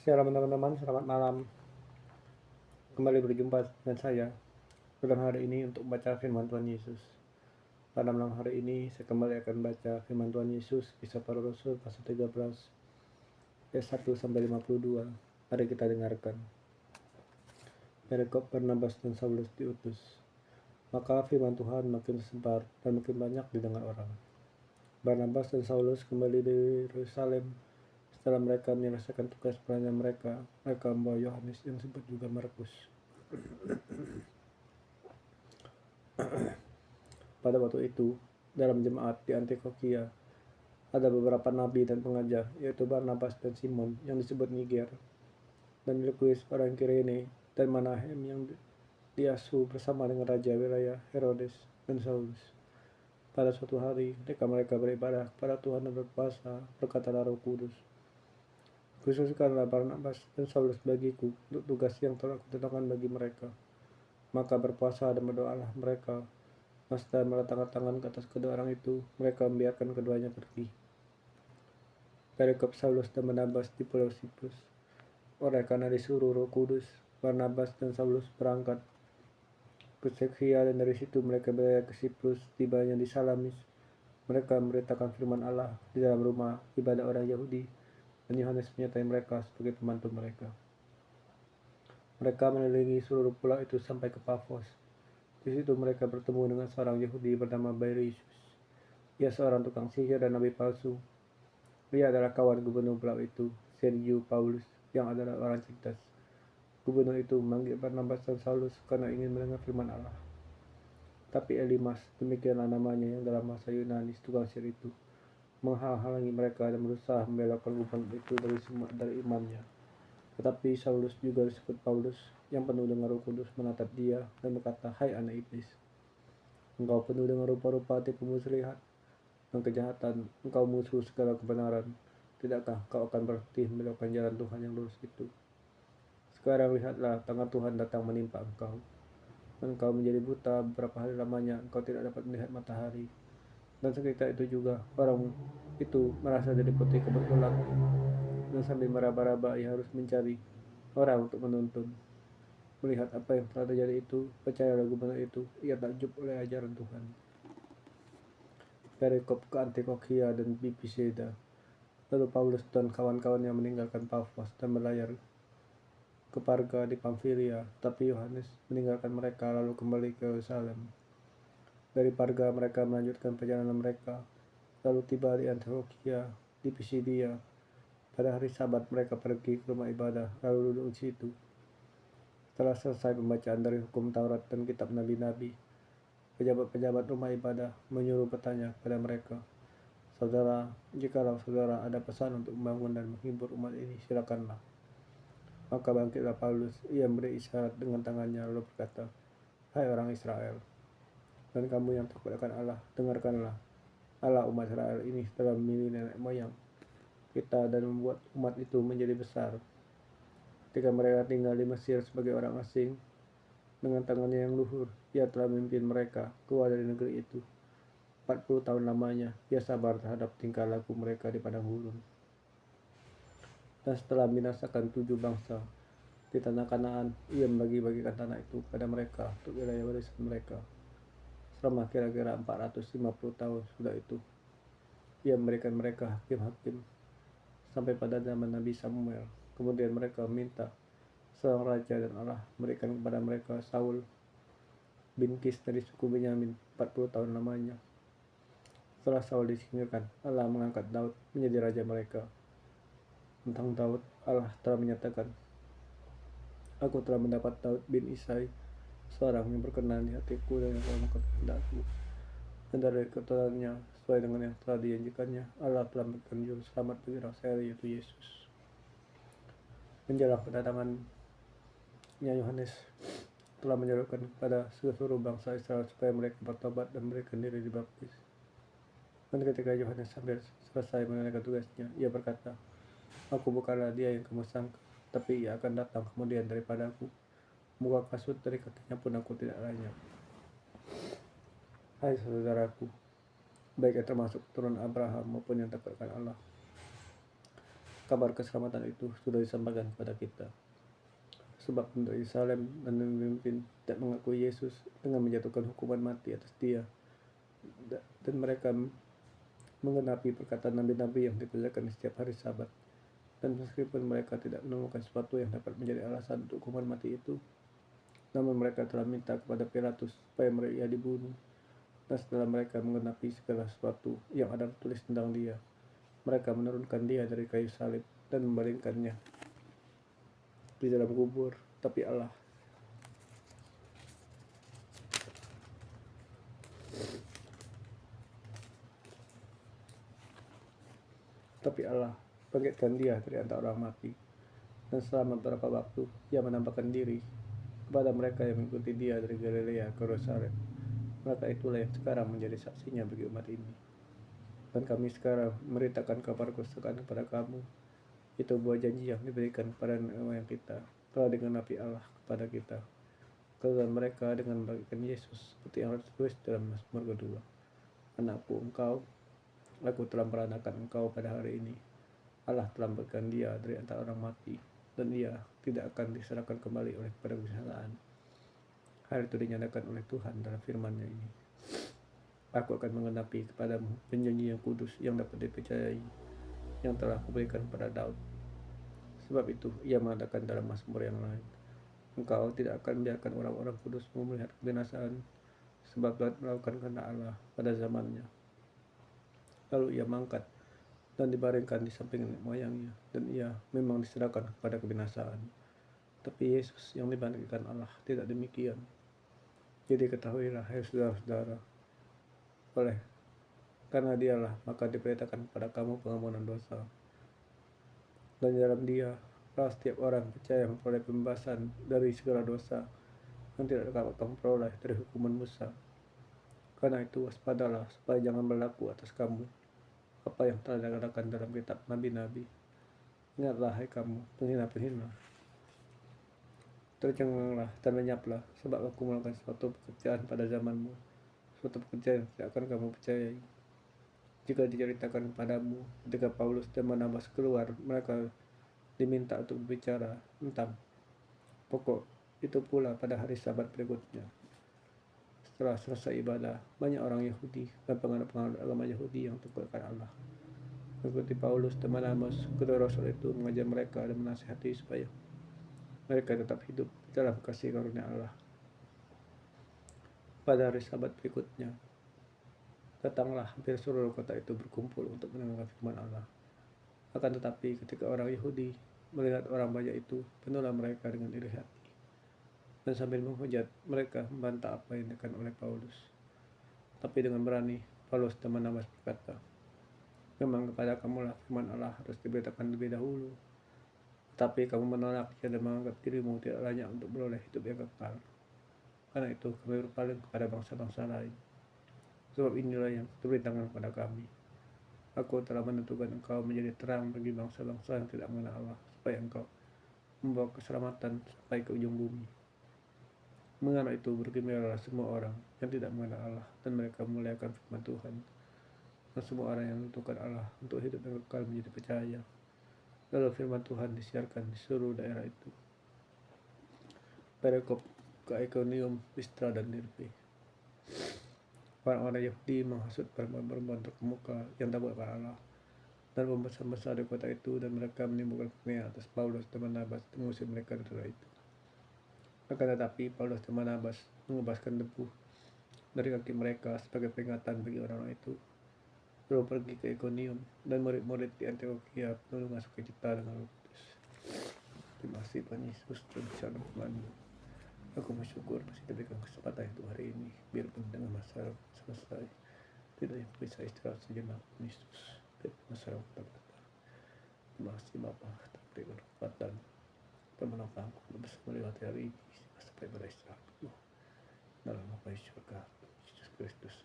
Shalom teman-teman, selamat malam. Kembali berjumpa dengan saya dalam hari ini untuk membaca firman Tuhan Yesus. Pada malam hari ini saya kembali akan baca firman Tuhan Yesus, Kisah Para Rasul pasal 13 ayat 1 sampai 52. Mari kita dengarkan. Perikop Barnabas dan Saulus diutus. Maka firman Tuhan makin tersebar dan makin banyak didengar orang. Barnabas dan Saulus kembali dari Yerusalem. Setelah mereka menyelesaikan tugas pelayanan mereka membawa Yohanes yang disebut juga Markus. Pada waktu itu, dalam jemaat di Antioquia, ada beberapa nabi dan pengajar, yaitu Barnabas dan Simon yang disebut Niger, dan Lukius orang Kirene, dan Manahem yang diasuh bersama dengan raja wilayah Herodes dan Saulus. Pada suatu hari, ketika mereka beribadah kepada Tuhan dan berpuasa, berkatalah Roh Kudus, "Khususkanlah Barnabas dan Saulus bagiku untuk tugas yang telah kutentukan bagi mereka." Maka berpuasa dan berdoalah mereka. Setelah meletakkan tangan ke atas kedua orang itu, mereka membiarkan keduanya pergi. Perikop Saulus dan Barnabas di Pulau Siprus. Oleh karena disuruh Roh Kudus, Barnabas dan Saulus berangkat ke Seleukia, dan dari situ mereka berlayar ke Siprus. Tibanya di Salamis, mereka memberitakan firman Allah di dalam rumah ibadah orang Yahudi, dan Yohanes menyertai mereka sebagai pembantu mereka. Mereka mengelilingi seluruh pulau itu sampai ke Pafos. Di situ mereka bertemu dengan seorang Yahudi bernama Bairisus. Ia seorang tukang sihir dan nabi palsu. Dia adalah kawan gubernur pulau itu, Sergius Paulus, yang adalah orang cerdas. Gubernur itu memanggil Barnabas dan Saulus karena ingin mendengar firman Allah. Tapi Elimas, demikianlah namanya yang dalam bahasa Yunani tukang sihir itu, menghalangi mereka dan berusaha membelokkan gubernur itu dari imannya. Tetapi Saulus, juga disebut Paulus, yang penuh dengan Roh Kudus, menatap dia dan berkata, "Hai anak iblis, engkau penuh dengan rupa-rupa tipu muslihat dan kejahatan, engkau musuh segala kebenaran. Tidakkah kau akan berhenti membelokkan jalan Tuhan yang lurus itu? Sekarang lihatlah, tangan Tuhan datang menimpa engkau, dan engkau menjadi buta beberapa hari lamanya, engkau tidak dapat melihat matahari." Dan seketika itu juga orang itu merasa diliputi kebetulan, dan sambil meraba-raba ia harus mencari orang untuk menuntun. Melihat apa yang telah terjadi itu, percayalah gubernur itu, ia takjub oleh ajaran Tuhan. Perikop ke Antioquia dan Pisidia. Lalu Paulus dan kawan-kawannya meninggalkan Pafos dan berlayar ke Perga di Pamfilia, tapi Yohanes meninggalkan mereka lalu kembali ke Yerusalem. Dari Perga mereka melanjutkan perjalanan mereka, lalu tiba di Antioquia di Pisidia. Pada hari Sabat mereka pergi ke rumah ibadah, lalu duduk di situ. Setelah selesai pembacaan dari hukum Taurat dan kitab nabi-nabi, pejabat-pejabat rumah ibadah menyuruh bertanya kepada mereka, "Saudara, jikalau saudara ada pesan untuk membangun dan menghibur umat ini, silakanlah." Maka bangkitlah Paulus, ia memberi isyarat dengan tangannya lalu berkata, "Hai orang Israel, dan kamu yang takut akan Allah, dengarkanlah. Allah umat Israel ini telah memilih nenek moyang kita dan membuat umat itu menjadi besar. Ketika mereka tinggal di Mesir sebagai orang asing, dengan tangannya yang luhur, ia telah memimpin mereka keluar dari negeri itu. 40 tahun lamanya, ia sabar terhadap tingkah laku mereka di padang gurun. Dan setelah membinasakan 7 bangsa di tanah Kanaan, ia membagi-bagikan tanah itu kepada mereka untuk wilayah warisan mereka. Selama kira-kira 450 tahun sudah itu, ia memberikan mereka hakim-hakim sampai pada zaman Nabi Samuel. Kemudian mereka meminta seorang raja, dan Allah memberikan kepada mereka Saul bin Kis dari suku Benyamin 40 tahun lamanya. Setelah Saul disingkirkan, Allah mengangkat Daud menjadi raja mereka. Tentang Daud, Allah telah menyatakan, "Aku telah mendapat Daud bin Isai, seorang yang berkenan di hatiku dan yang telah melakukan kehendakku." Dan dari keturunannya, sesuai dengan yang telah dijanjikannya, Allah telah memberikan juru selamat bagi orang Israel, yaitu Yesus. Menjelang kedatangannya, Yohanes telah menyerukan kepada seluruh bangsa Israel supaya mereka bertobat dan memberikan diri dibaptis. Dan ketika Yohanes hampir selesai menunaikan tugasnya, ia berkata, "Aku bukanlah dia yang kamu sangka, tapi ia akan datang kemudian daripadaku. Buka kasut dari kakinya pun aku tidak layak." Hai saudaraku, baik yang termasuk keturunan Abraham maupun yang takut akan Allah, kabar keselamatan itu sudah disampaikan kepada kita. Sebab penduduk Yerusalem dan pemimpin tidak mengakui Yesus dengan menjatuhkan hukuman mati atas dia, dan mereka menggenapi perkataan nabi-nabi yang dikerjakan setiap hari Sabat. Dan meskipun mereka tidak menemukan sesuatu yang dapat menjadi alasan untuk hukuman mati itu, namun mereka telah minta kepada Pilatus supaya ia dibunuh. Dan setelah mereka menggenapi segala sesuatu yang ada tertulis tentang dia, mereka menurunkan dia dari kayu salib dan membaringkannya di dalam kubur. Tapi Allah bangkitkan dia dari antara orang mati, dan selama beberapa waktu ia menampakkan diri kepada mereka yang mengikuti dia dari Galilea ke Yerusalem. Mereka itulah yang sekarang menjadi saksinya bagi umat ini. Dan kami sekarang memberitakan kabar keselamatan kepada kamu. Itu buah janji yang diberikan kepada nenek moyang kita telah digenapi Allah kepada kita. Kegagalan mereka dengan membagikan Yesus seperti yang tertulis dalam Mazmur kedua. Anakku, aku telah meranakan engkau pada hari ini. Allah telah memberikan dia dari antara orang mati, dan ia tidak akan diserahkan kembali oleh kepada kesalahan. Hal itu dinyatakan oleh Tuhan dalam firman-Nya ini. Aku akan menggenapi kepadamu janji yang kudus yang dapat dipercayai, yang telah kuberikan pada Daud. Sebab itu ia mengatakan dalam Mazmur yang lain, engkau tidak akan membiarkan orang-orang kudusmu melihat kebinasaan, sebab telah melakukan kehendak Allah pada zamannya. Lalu ia mangkat dan dibaringkan di samping nenek moyangnya, dan ia memang diserahkan kepada kebinasaan. Tapi Yesus yang dibangkitkan Allah tidak demikian. Jadi ketahuilah, hai saudara-saudara, karena dialah maka diperintahkan kepada kamu pengampunan dosa. Dan di dalam dia setiap orang percaya memperoleh pembebasan dari segala dosa yang tidak dapat kamu peroleh dari hukuman Musa. Karena itu waspadalah supaya jangan berlaku atas kamu apa yang telah dikatakan dalam kitab nabi-nabi. Ingatlah, hai kamu penghina-penghina, tercenganglah dan lenyaplah, sebab aku melakukan suatu pekerjaan pada zamanmu, suatu pekerjaan yang tidak akan kamu percayai. Jika diceritakan padamu ketika Paulus dan Barnabas keluar, mereka diminta untuk berbicara tentang pokok itu pula pada hari Sabat berikutnya. Setelah selesai ibadah, banyak orang Yahudi dan penganut-penganut agama Yahudi yang takutkan Allah mengikuti Paulus dan Barnabas. Kedua rasul itu mengajar mereka dan menasihati supaya mereka tetap hidup dalam kasih karunia Allah. Pada hari Sabat berikutnya, datanglah hampir seluruh kota itu berkumpul untuk mendengar firman Allah. Akan tetapi ketika orang Yahudi melihat orang banyak itu, penuhlah mereka dengan iri hati, dan sambil menghujat mereka membantah apa yang dikatakan oleh Paulus. Tapi dengan berani Paulus dan Barnabas berkata, memang kepada kamulah firman Allah harus diberitakan lebih dahulu, tapi kamu menolaknya dan menganggap dirimu tidak layak untuk beroleh hidup yang kekal. Karena itu kami berpaling kepada bangsa-bangsa lain. Sebab inilah yang diberitakan kepada kami. Aku telah menentukan engkau menjadi terang bagi bangsa-bangsa yang tidak mengenal Allah, supaya engkau membawa keselamatan sampai ke ujung bumi. Mengenai itu bergembiralah semua orang yang tidak mengenal Allah, dan mereka memuliakan firman Tuhan. Dan semua orang yang menentukan Allah untuk hidup yang kekal menjadi percaya. Lalu firman Tuhan disiarkan di seluruh daerah itu. Perikop ke Iconium, Listra, dan Derbe. Orang-orang Yahudi menghasut perempuan-perempuan terkemuka yang takut kepada Allah dan membesar-besar di kota itu, dan mereka menimbulkan kemenangan atas Paulus dan Barnabas dan mengusir mereka dari kota itu. Akan tetapi Paulus dan Barnabas mengembaskan debu dari kaki mereka sebagai peringatan bagi orang-orang itu, lalu pergi ke Iconium, dan murid-murid di Antioquia penuh dengan sukacita dengan Roh Kudus. Terima kasih Tuhan Yesus, Tuhan shalom Tuhan. Aku bersyukur masih diberikan kesempatan itu hari ini, biarpun dengan masalah selesai, tidak yang bisa istirahat sejenak, Yesus, biarpun masalah kata-kata. Terima kasih Bapa, berikan kekuatan dan menopangku bisa melewati hari ini sampai pada istirahatku dalam apa surga Yesus Kristus.